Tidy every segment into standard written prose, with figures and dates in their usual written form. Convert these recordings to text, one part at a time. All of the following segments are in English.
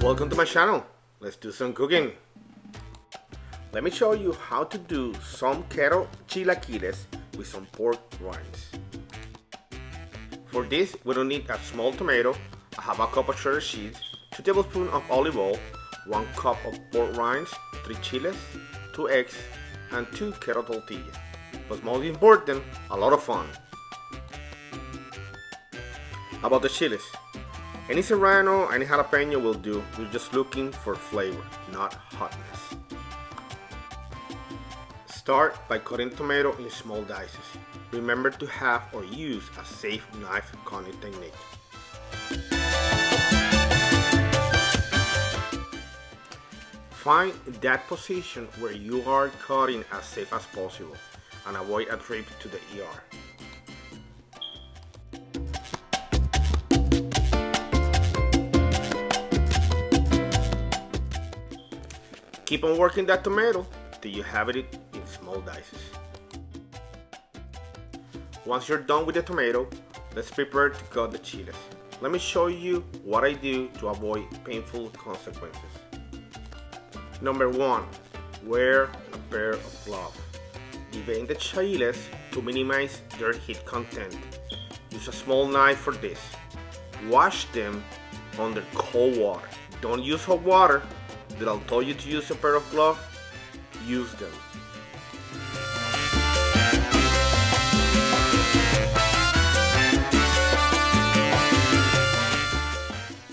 Welcome to my channel. Let's do some cooking. Let me show you how to do some Keto Chilaquiles with some pork rinds. For this, we don't need a small tomato. I have a cup of cheddar cheese, 2 tablespoons of olive oil, 1 cup of pork rinds, 3 chiles, 2 eggs, and 2 keto tortillas. But most important, a lot of fun. About the chiles. Any serrano, any jalapeño will do. We're just looking for flavor, not hotness. Start by cutting tomato in small dices. Remember to have or use a safe knife cutting technique. Find that position where you are cutting as safe as possible and avoid a trip to the ER. Keep on working that tomato till you have it in small dices. Once you're done with the tomato, let's prepare to cut the chiles. Let me show you what I do to avoid painful consequences. Number 1. Wear a pair of gloves. Devein the chiles to minimize their heat content. Use a small knife for this. Wash them under cold water. Don't use hot water. Did I tell you to use a pair of gloves? Use them.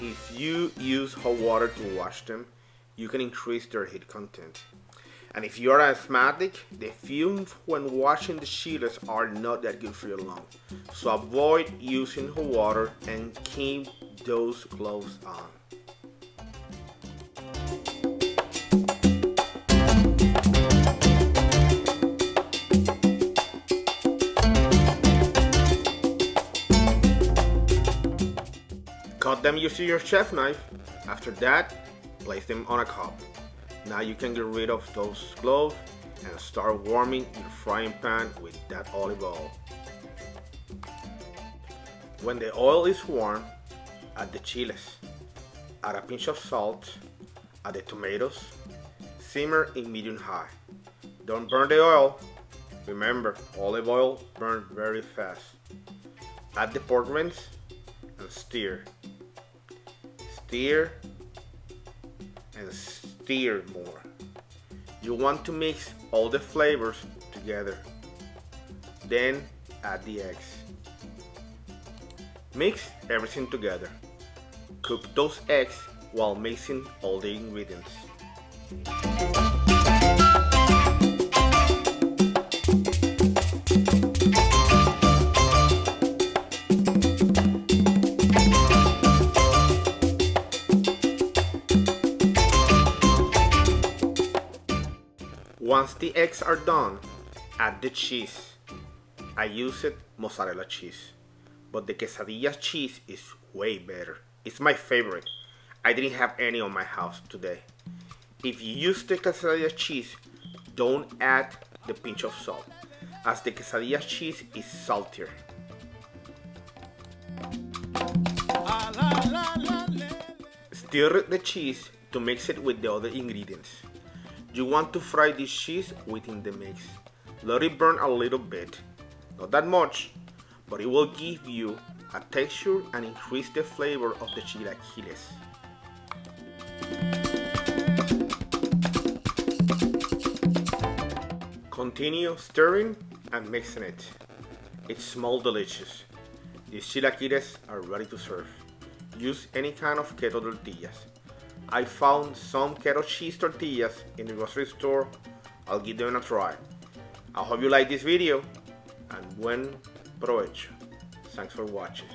If you use hot water to wash them, you can increase their heat content. And if you are asthmatic, the fumes when washing the chiles are not that good for your lungs. So avoid using hot water and keep those gloves on. Cut them using your chef knife. After that, place them on a cup. Now you can get rid of those gloves and start warming your frying pan with that olive oil. When the oil is warm, add the chiles. Add a pinch of salt. Add the tomatoes. Simmer in medium-high. Don't burn the oil. Remember, olive oil burns very fast. Add the pork rinds and stir. Stir and stir more. You want to mix all the flavors together. Then add the eggs. Mix everything together. Cook those eggs while mixing all the ingredients. Once the eggs are done, add the cheese. I used mozzarella cheese, but the quesadilla cheese is way better. It's my favorite. I didn't have any on my house today. If you use the quesadilla cheese, don't add the pinch of salt, as the quesadilla cheese is saltier. Stir the cheese to mix it with the other ingredients. You want to fry this cheese within the mix. Let it burn a little bit, not that much, but it will give you a texture and increase the flavor of the chilaquiles. Continue stirring and mixing it. It smells delicious. These chilaquiles are ready to serve. Use any kind of keto tortillas. I found some keto cheese tortillas in the grocery store. I'll give them a try. I hope you like this video and buen provecho. Thanks for watching.